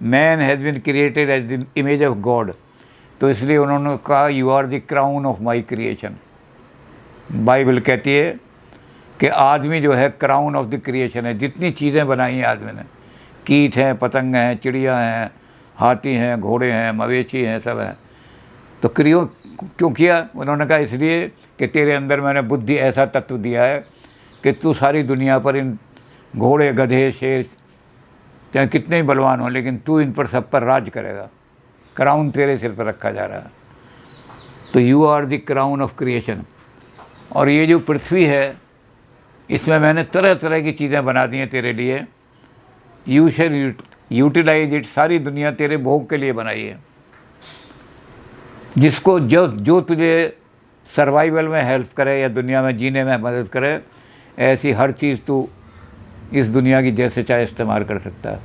Man has been created as the image of God, तो इसलिए उन्होंने कहा you are the crown of my creation. Bible कहती है कि आदमी जो है क्राउन ऑफ द क्रिएशन है। जितनी चीज़ें बनाई हैं आदमी ने, कीट हैं, पतंग हैं, चिड़िया हैं, हाथी हैं, घोड़े हैं, मवेशी हैं, सब हैं। तो क्यों किया? उन्होंने कहा इसलिए कि तेरे अंदर मैंने बुद्धि ऐसा तत्व दिया है कि तू सारी दुनिया पर इन घोड़े, गधे, शेर, चाहे कितने ही बलवान हो, लेकिन तू इन पर सब पर राज करेगा। क्राउन तेरे सिर पर रखा जा रहा है। तो you are the crown of creation. और ये जो पृथ्वी है, इसमें मैंने तरह तरह की चीज़ें बना दी हैं तेरे लिए। You shall utilize it. सारी दुनिया तेरे भोग के लिए बनाई है, जिसको जो तुझे सर्वाइवल में हेल्प करे या दुनिया में जीने में मदद करे, ऐसी हर चीज़ तू इस दुनिया की जैसे चाहे इस्तेमाल कर सकता है।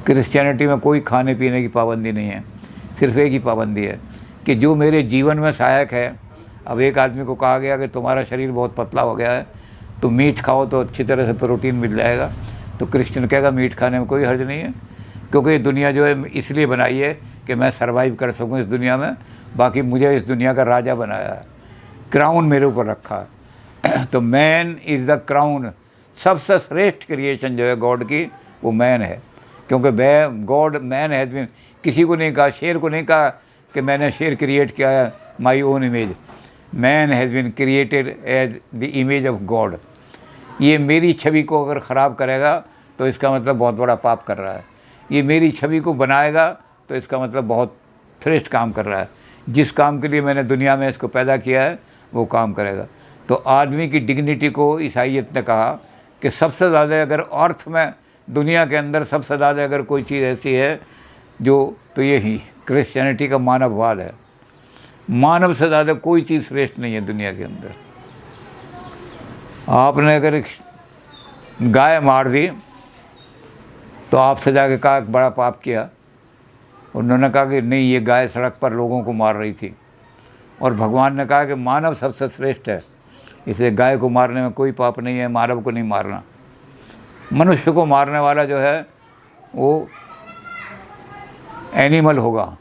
क्रिश्चियनिटी में कोई खाने पीने की पाबंदी नहीं है, सिर्फ एक ही पाबंदी है कि जो मेरे जीवन में सहायक है। अब एक आदमी को कहा गया कि तुम्हारा शरीर बहुत पतला हो गया है, तो मीट खाओ तो अच्छी तरह से प्रोटीन मिल जाएगा। तो क्रिश्चियन कहेगा मीट खाने में कोई हर्ज नहीं है, क्योंकि ये दुनिया जो है इसलिए बनाई है कि मैं सर्वाइव कर सकूं इस दुनिया में। बाकी मुझे इस दुनिया का राजा बनाया है, क्राउन मेरे ऊपर रखा है। तो मैन इज़ द क्राउन। सबसे श्रेष्ठ क्रिएशन जो है गॉड की, वो मैन है। क्योंकि गॉड मैन हैज़ बीन, किसी को नहीं कहा, शेर को नहीं कहा कि मैंने शेर क्रिएट किया है my own image. Man has been created as the image of God. ये मेरी छवि को अगर ख़राब करेगा तो इसका मतलब बहुत बड़ा पाप कर रहा है। ये मेरी छवि को बनाएगा तो इसका मतलब बहुत श्रेष्ठ काम कर रहा है। जिस काम के लिए मैंने दुनिया में इसको पैदा किया है वो काम करेगा। तो आदमी की डिग्निटी को ईसाइयत ने कहा कि सबसे ज़्यादा अगर अर्थ में, दुनिया के अंदर सबसे ज़्यादा अगर कोई चीज़ ऐसी है जो, तो यही क्रिश्चियनिटी का मानववाद है। मानव से ज़्यादा कोई चीज़ श्रेष्ठ नहीं है दुनिया के अंदर। आपने अगर एक गाय मार दी तो आपसे जाके कहा बड़ा पाप किया। उन्होंने कहा कि नहीं, ये गाय सड़क पर लोगों को मार रही थी। और भगवान ने कहा कि मानव सबसे श्रेष्ठ है, इसलिए गाय को मारने में कोई पाप नहीं है, मानव को नहीं मारना। मनुष्य को मारने वाला जो है वो एनिमल होगा,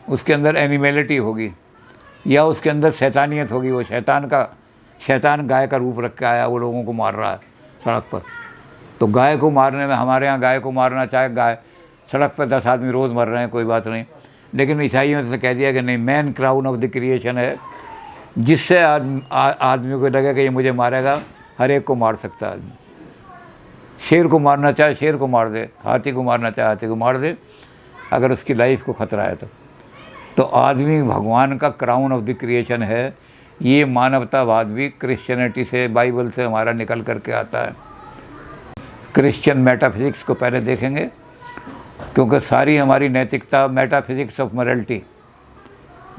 उसके अंदर एनिमैलिटी होगी, या उसके अंदर शैतानियत होगी। वो शैतान गाय का रूप रख के आया, वो लोगों को मार रहा है सड़क पर। तो गाय को मारने में, हमारे यहाँ गाय को मारना, चाहे गाय सड़क पर 10 आदमी रोज़ मर रहे हैं, कोई बात नहीं। लेकिन ईसाइयों ने कह दिया कि नहीं, man crown of the creation है, जिससे आदमी को लगे कि ये मुझे मारेगा। हर एक को मार सकता है आदमी। शेर को मारना चाहे शेर को मार दे, हाथी को मारना चाहे हाथी को मार दे, अगर उसकी लाइफ को ख़तरा है तो आदमी भगवान का क्राउन ऑफ द क्रिएशन है। ये मानवतावाद भी क्रिश्चियनिटी से, बाइबल से हमारा निकल करके आता है। क्रिश्चियन मेटाफिज़िक्स को पहले देखेंगे, क्योंकि सारी हमारी नैतिकता मेटाफिज़िक्स ऑफ मॉरलिटी,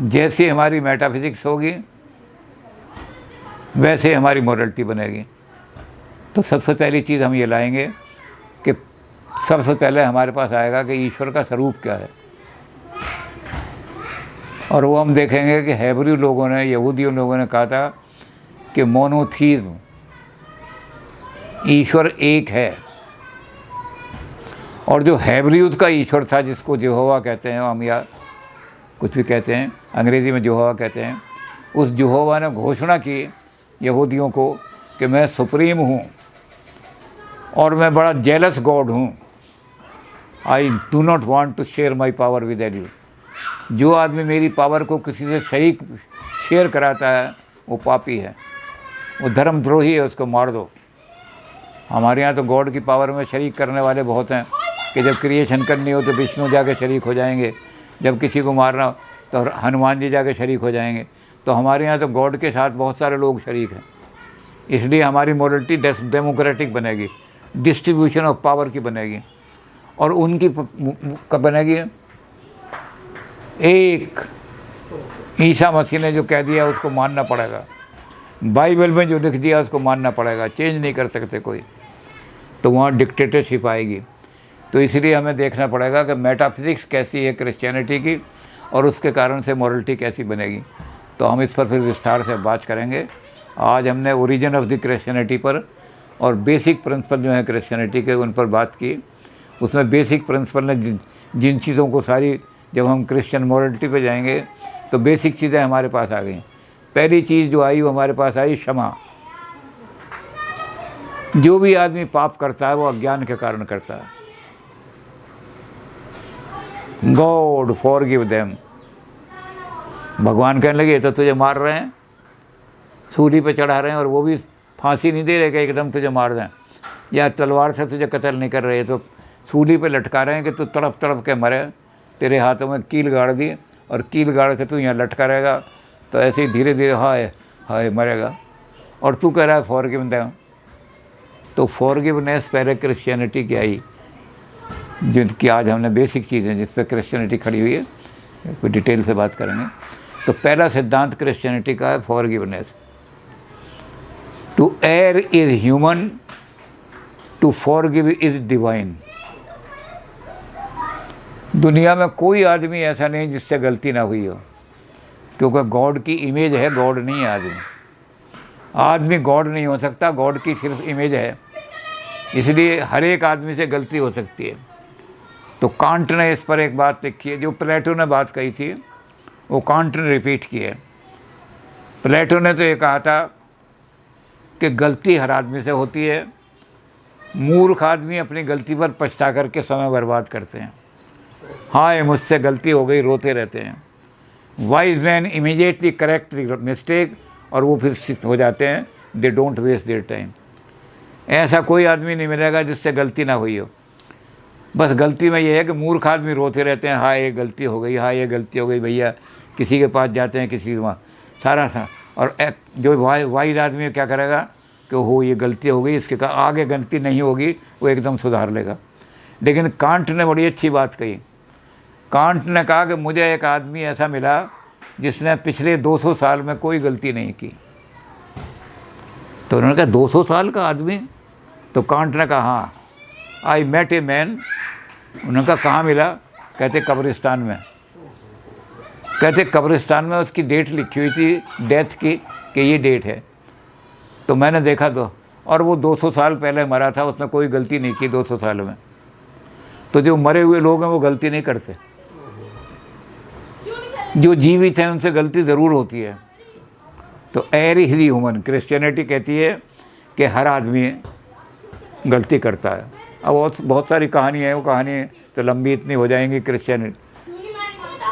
जैसी हमारी मेटाफिज़िक्स होगी वैसे हमारी मॉरलिटी बनेगी। तो सबसे पहली चीज़ हम ये लाएंगे कि सबसे पहले हमारे पास आएगा कि ईश्वर का स्वरूप क्या है। और वो हम देखेंगे कि हेब्रू लोगों ने, यहूदियों लोगों ने कहा था कि मोनोथीज़्म, ईश्वर एक है। और जो हेब्रियूद का ईश्वर था, जिसको यहोवा कहते हैं हम, या कुछ भी कहते हैं, अंग्रेज़ी में यहोवा कहते हैं, उस यहोवा ने घोषणा की यहूदियों को कि मैं सुप्रीम हूँ और मैं बड़ा जेलस गॉड हूँ। I do not want to share my power with any. जो आदमी मेरी पावर को किसी से शेयर कराता है वो पापी है, वो धर्मद्रोही है, उसको मार दो। हमारे यहाँ तो गॉड की पावर में शरीक करने वाले बहुत हैं कि जब क्रिएशन करनी हो तो विष्णु जाके शरीक हो जाएंगे, जब किसी को मारना हो तो हनुमान जी जाके शरीक हो जाएंगे। तो हमारे यहाँ तो गॉड के साथ बहुत सारे लोग शरीक हैं। इसलिए हमारी मॉरलिटी डेमोक्रेटिक बनेगी, डिस्ट्रीब्यूशन ऑफ पावर की बनेगी। और उनकी कब बनेगी? एक ईसा मसीह ने जो कह दिया उसको मानना पड़ेगा, बाइबल में जो लिख दिया उसको मानना पड़ेगा, चेंज नहीं कर सकते कोई। तो वहाँ डिक्टेटरशिप आएगी। तो इसलिए हमें देखना पड़ेगा कि मेटाफिज़िक्स कैसी है क्रिश्चियनिटी की, और उसके कारण से मॉरलिटी कैसी बनेगी। तो हम इस पर फिर विस्तार से बात करेंगे। आज हमने ओरिजिन ऑफ द क्रिश्चियनिटी पर और बेसिक प्रिंसिपल जो है क्रिश्चियनिटी के, उन पर बात की। उसमें बेसिक प्रिंसिपल ने जिन चीज़ों को सारी, जब हम क्रिश्चियन मॉरलिटी पे जाएंगे तो बेसिक चीज़ें हमारे पास आ गई। पहली चीज़ जो आई वो हमारे पास आई क्षमा। जो भी आदमी पाप करता है वो अज्ञान के कारण करता है। God forgive them. भगवान कहने लगे ये तो तुझे मार रहे हैं, सूली पे चढ़ा रहे हैं, और वो भी फांसी नहीं दे रहे कि एकदम तुझे मार दें, या तलवार से तुझे कत्ल नहीं कर रहे, तो सूली पे लटका रहे हैं कि तू तड़प तड़प के मरे। तेरे हाथों में कील गाड़ दी और कील गाड़ के तू यहाँ लटका रहेगा, तो ऐसे ही धीरे धीरे हाय हाय मरेगा, और तू कह रहा है फॉरगिव देम। तो फॉरगिवनेस पहले क्रिश्चियनिटी की आई, जिनकी आज हमने बेसिक चीज़ें जिस पे क्रिश्चियनिटी खड़ी हुई है, कोई डिटेल से बात करेंगे। तो पहला सिद्धांत क्रिश्चियनिटी का है forgiveness. To err is human, to forgive is divine. दुनिया में कोई आदमी ऐसा नहीं जिससे गलती ना हुई हो, क्योंकि गॉड की इमेज है, गॉड नहीं है आदमी। आदमी गॉड नहीं हो सकता, गॉड की सिर्फ इमेज है, इसलिए हर एक आदमी से गलती हो सकती है। तो कांट ने इस पर एक बात लिखी है, जो प्लेटो ने बात कही थी वो कांट ने रिपीट की है। प्लेटो ने तो ये कहा था कि गलती हर आदमी से होती है, मूर्ख आदमी अपनी गलती पर पछता करके समय बर्बाद करते हैं। हाँ ये मुझसे गलती हो गई, रोते रहते हैं। Wise man immediately correct mistake, और वो फिर हो जाते हैं, they don't waste their time. ऐसा कोई आदमी नहीं मिलेगा जिससे गलती ना हुई हो। बस गलती में ये है कि मूर्ख आदमी रोते रहते हैं, हाँ ये गलती हो गई, हाँ ये गलती हो गई भैया, किसी के पास जाते हैं, किसी वहाँ सारा। और जो वाइज आदमी क्या करेगा कि हो ये गलती हो गई, इसके आगे गलती नहीं होगी, वो एकदम सुधार लेगा। लेकिन कांट ने बड़ी अच्छी बात कही। कांट ने कहा कि मुझे एक आदमी ऐसा मिला जिसने पिछले 200 साल में कोई गलती नहीं की। तो उन्होंने कहा 200 साल का आदमी? तो कांट ने कहा हाँ, आई मेट ए मैन। उन्होंने कहा कहाँ मिला? कहते कब्रिस्तान में। कहते कब्रिस्तान में उसकी डेट लिखी हुई थी डेथ की कि ये डेट है। तो मैंने देखा तो, और वो 200 साल पहले मरा था, उसने कोई गलती नहीं की 200 साल में। तो जो मरे हुए लोग हैं वो गलती नहीं करते, जो जीवित हैं उनसे गलती ज़रूर होती है। तो एर इज ह्यूमन, क्रिश्चियनिटी कहती है कि हर आदमी गलती करता है। अब बहुत सारी कहानी है, वो कहानी तो लंबी इतनी हो जाएंगी क्रिश्चियनिटी,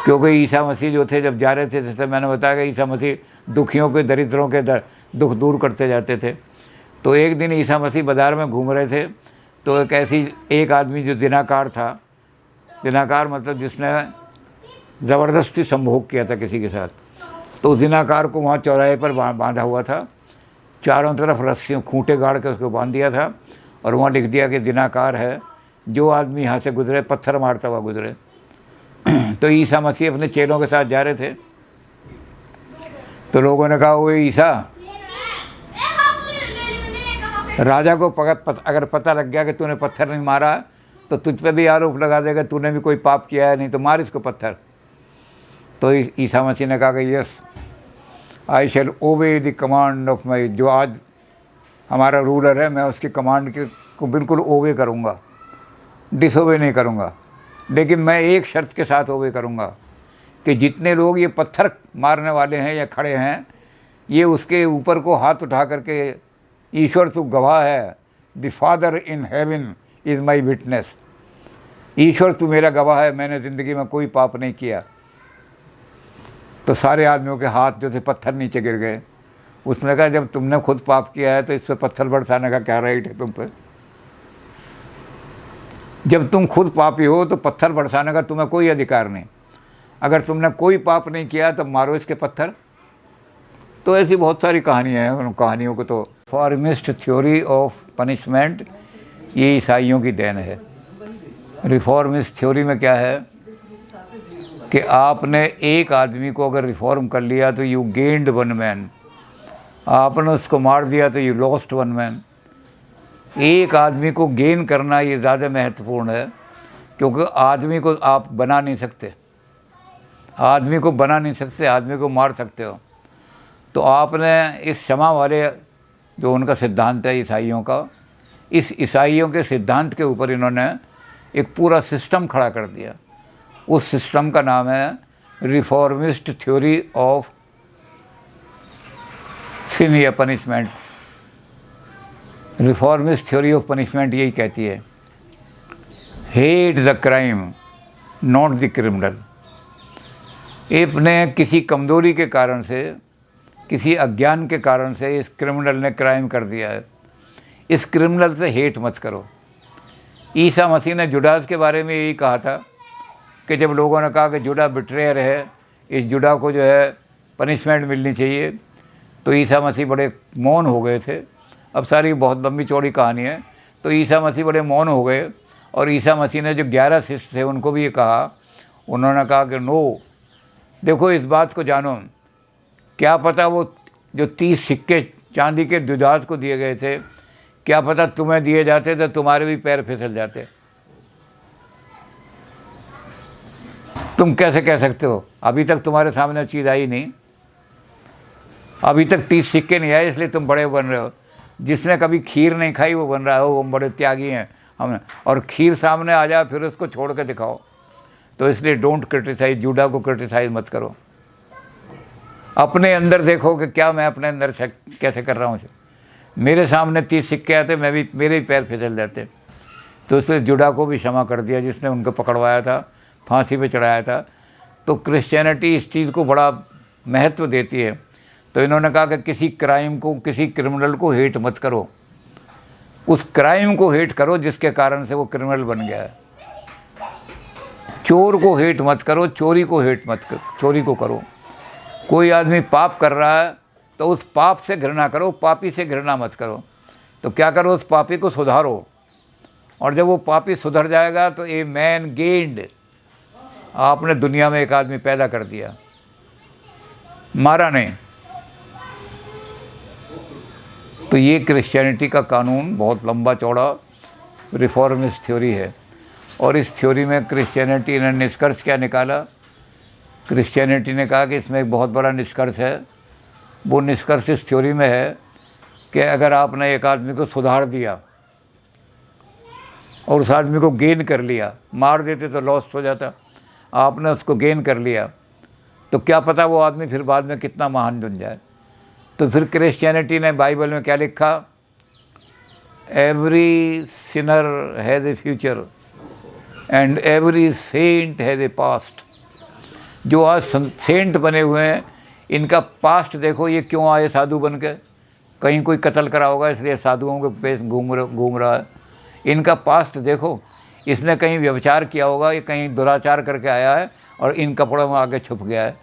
क्योंकि ईसा मसीह जो थे जब जा रहे थे, जैसे मैंने बताया कि ईसा मसीह दुखियों के, दरिद्रों के दुख दूर करते जाते थे। तो एक दिन ईसा मसीह बाज़ार में घूम रहे थे, तो एक आदमी जो जिनाकार था, जिनाकार मतलब जिसने ज़बरदस्ती संभोग किया था किसी के साथ, तो जिनाकार को वहाँ चौराहे पर बांधा हुआ था, चारों तरफ रस्सियों खूंटे गाड़ के उसको बांध दिया था, और वहाँ लिख दिया कि जिनाकार है जो आदमी यहाँ से गुजरे पत्थर मारता हुआ गुजरे। तो ईसा मसीह अपने चेलों के साथ जा रहे थे, तो लोगों ने कहा वो ईसा, राजा को अगर पता लग गया कि तूने पत्थर नहीं मारा तो तुझ पे भी आरोप लगा देगा, तूने भी कोई पाप किया है, नहीं तो मार इसको पत्थर। तो ईसा मसीह ने कहा कि yes I shell obey the command of my, जो आज हमारा रूलर है मैं उसकी कमांड को बिल्कुल ओबे करूँगा, डिसओबे नहीं करूँगा। लेकिन मैं एक शर्त के साथ ओबे करूँगा कि जितने लोग ये पत्थर मारने वाले हैं या खड़े हैं, ये उसके ऊपर को हाथ उठा करके, ईश्वर तू गवाह है, the father in heaven is my witness, ईश्वर तू मेरा गवाह है, मैंने ज़िंदगी में कोई पाप नहीं किया। तो सारे आदमियों के हाथ जो थे पत्थर नीचे गिर गए। उसने कहा जब तुमने खुद पाप किया है तो इस पर पत्थर बरसाने का क्या राइट है तुम पे? जब तुम खुद पापी हो तो पत्थर बरसाने का तुम्हें कोई अधिकार नहीं। अगर तुमने कोई पाप नहीं किया तो मारो इसके पत्थर। तो ऐसी बहुत सारी कहानियाँ हैं, उन कहानियों को तो रिफॉर्मिस्ट थ्योरी ऑफ पनिशमेंट ये ईसाइयों की देन है। रिफॉर्मिस्ट थ्योरी में क्या है कि आपने एक आदमी को अगर रिफॉर्म कर लिया तो यू गेन्ड वन मैन, आपने उसको मार दिया तो यू लॉस्ट वन मैन। एक आदमी को गेन करना ये ज़्यादा महत्वपूर्ण है, क्योंकि आदमी को आप बना नहीं सकते, आदमी को बना नहीं सकते, आदमी को मार सकते हो। तो आपने इस क्षमा वाले जो उनका सिद्धांत है ईसाइयों का, इस ईसाइयों के सिद्धांत के ऊपर इन्होंने एक पूरा सिस्टम खड़ा कर दिया उस सिस्टम का नाम है रिफॉर्मिस्ट थ्योरी ऑफ सिन या punishment. Reformist theory of punishment यही कहती है, hate the crime not the criminal. अपने किसी कमज़ोरी के कारण से, किसी अज्ञान के कारण से इस क्रिमिनल ने क्राइम कर दिया है, इस क्रिमिनल से हेट मत करो। ईसा मसीह ने जुडास के बारे में यही कहा था कि जब लोगों ने कहा कि जुड़ा बिट्रेयर है, इस जुड़ा को जो है पनिशमेंट मिलनी चाहिए, तो ईसा मसीह बड़े मौन हो गए थे। अब सारी बहुत लंबी चौड़ी कहानी है। तो ईसा मसीह बड़े मौन हो गए और ईसा मसीह ने जो 11 शिष्य थे उनको भी ये कहा, उन्होंने कहा कि नो, देखो इस बात को जानो, क्या पता वो जो 30 सिक्के चांदी के जुदात को दिए गए थे, क्या पता तुम्हें दिए जाते तो तुम्हारे भी पैर फिसल जाते। तुम कैसे कह सकते हो? अभी तक तुम्हारे सामने चीज़ आई नहीं, अभी तक 30 सिक्के नहीं आए, इसलिए तुम बड़े बन रहे हो। जिसने कभी खीर नहीं खाई वो बन रहा है, वो बड़े त्यागी हैं हम। और खीर सामने आ जाए फिर उसको छोड़ के दिखाओ। तो इसलिए डोंट क्रिटिसाइज, जुड़ा को क्रिटिसाइज मत करो। अपने अंदर देखो कि क्या मैं अपने अंदर कैसे कर रहा हूँ। मेरे सामने 30 सिक्के आते, मैं भी, मेरे ही पैर फिसल जाते। तो इसलिए जुड़ा को भी क्षमा कर दिया जिसने उनको पकड़वाया था, फांसी पे चढ़ाया था। तो क्रिश्चियनिटी इस चीज़ को बड़ा महत्व देती है। तो इन्होंने कहा कि किसी क्राइम को, किसी क्रिमिनल को हेट मत करो, उस क्राइम को हेट करो जिसके कारण से वो क्रिमिनल बन गया है। चोर को हेट मत करो, चोरी को हेट मत करो, चोरी को करो। कोई आदमी पाप कर रहा है तो उस पाप से घृणा करो, पापी से घृणा मत करो। तो क्या करो, उस पापी को सुधारो। और जब वो पापी सुधर जाएगा तो ए मैन गेन्ड, आपने दुनिया में एक आदमी पैदा कर दिया, मारा नहीं। तो ये क्रिश्चियनिटी का कानून बहुत लंबा चौड़ा रिफॉर्मिस्ट थ्योरी है। और इस थ्योरी में क्रिश्चियनिटी ने निष्कर्ष क्या निकाला? क्रिश्चियनिटी ने कहा कि इसमें एक बहुत बड़ा निष्कर्ष है। वो निष्कर्ष इस थ्योरी में है कि अगर आपने एक आदमी को सुधार दिया और उस आदमी को गेन कर लिया, मार देते तो लॉस हो जाता, आपने उसको गेन कर लिया, तो क्या पता वो आदमी फिर बाद में कितना महान बन जाए। तो फिर क्रिश्चियनिटी ने बाइबल में क्या लिखा? Every sinner has a future and every saint has a past. जो आज सेंट बने हुए हैं, इनका पास्ट देखो, ये क्यों आए साधु बन के? कहीं कोई कत्ल करा होगा इसलिए साधुओं के पेश घूम रहा है। इनका पास्ट देखो, इसने कहीं व्यभिचार किया होगा, ये कहीं दुराचार करके आया है और इन कपड़ों में आके छुप गया है।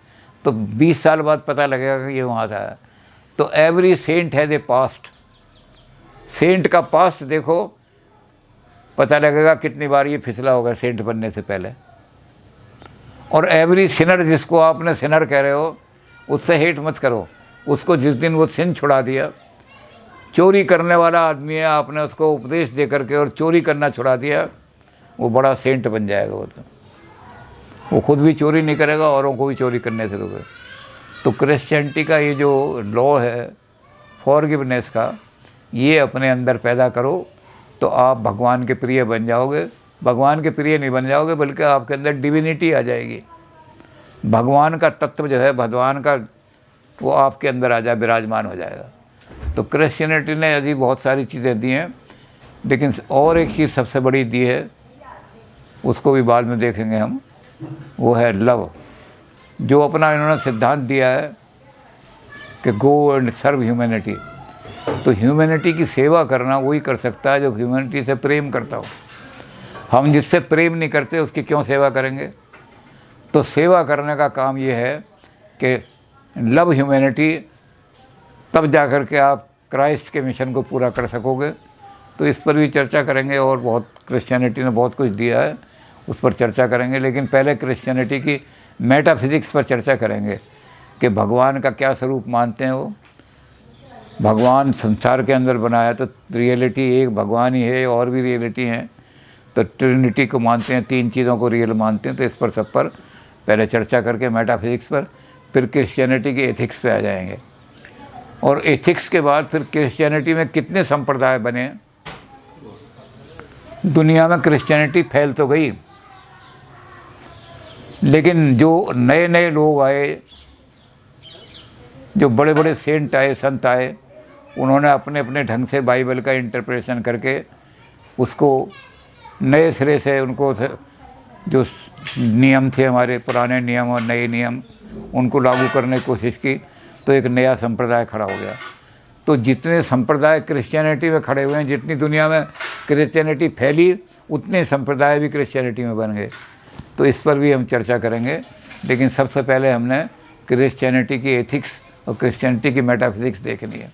तो 20 साल बाद पता लगेगा कि ये वहाँ से आया। तो every saint has a past. Saint का पास्ट देखो, पता लगेगा कितनी बार ये फिसला होगा सेंट बनने से पहले। और एवरी सिनर, जिसको आपने सिनर कह रहे हो, उससे हेट मत करो। उसको जिस दिन वो सिन छुड़ा दिया, चोरी करने वाला आदमी है, आपने उसको उपदेश दे करके और चोरी करना छुड़ा दिया, वो बड़ा सेंट बन जाएगा। वो तो वो खुद भी चोरी नहीं करेगा, औरों को भी चोरी करने से रोकेगा। तो क्रिश्चियनिटी का ये जो लॉ है फॉरगिवनेस का, ये अपने अंदर पैदा करो तो आप भगवान के प्रिय बन जाओगे। भगवान के प्रिय नहीं बन जाओगे, बल्कि आपके अंदर डिविनिटी आ जाएगी। भगवान का तत्व जो है, भगवान का, वो आपके अंदर आ जाए, विराजमान हो जाएगा। तो क्रिश्चियनिटी ने अभी बहुत सारी चीज़ें दी हैं, लेकिन और एक चीज़ सबसे बड़ी दी है, उसको भी बाद में देखेंगे हम, वो है लव। जो अपना इन्होंने सिद्धांत दिया है कि गो एंड सर्व ह्यूमैनिटी। तो ह्यूमैनिटी की सेवा करना वही कर सकता है जो ह्यूमैनिटी से प्रेम करता हो। हम जिससे प्रेम नहीं करते उसकी क्यों सेवा करेंगे? तो सेवा करने का काम ये है कि लव ह्यूमैनिटी, तब जा कर के आप क्राइस्ट के मिशन को पूरा कर सकोगे। तो इस पर भी चर्चा करेंगे और बहुत क्रिश्चियनिटी ने बहुत कुछ दिया है, उस पर चर्चा करेंगे। लेकिन पहले क्रिश्चियनिटी की मेटाफिजिक्स पर चर्चा करेंगे कि भगवान का क्या स्वरूप मानते हैं वो। भगवान संसार के अंदर बनाया, तो रियलिटी एक भगवान ही है, और भी रियलिटी हैं। तो ट्रिनिटी को मानते हैं, 3 चीज़ों को रियल मानते हैं। तो इस पर सब पर पहले चर्चा करके मेटाफिजिक्स पर, फिर क्रिश्चियनिटी के एथिक्स पे आ जाएंगे। और एथिक्स के बाद फिर क्रिश्चियनिटी में कितने संप्रदाय बने। दुनिया में क्रिश्चियनिटी फैल तो गई, लेकिन जो नए नए लोग आए, जो बड़े बड़े सेंट आए, संत आए, उन्होंने अपने अपने ढंग से बाइबल का इंटरप्रेशन करके उसको नए सिरे से, उनको जो नियम थे हमारे पुराने नियम और नए नियम, उनको लागू करने की कोशिश की, तो एक नया संप्रदाय खड़ा हो गया। तो जितने संप्रदाय क्रिश्चियनिटी में खड़े हुए हैं, जितनी दुनिया में क्रिश्चियनिटी फैली, उतने संप्रदाय भी क्रिश्चियनिटी में बन गए। तो इस पर भी हम चर्चा करेंगे, लेकिन सबसे पहले हमने क्रिश्चियनिटी की एथिक्स और क्रिश्चियनिटी की मेटाफिजिक्स देखनी है।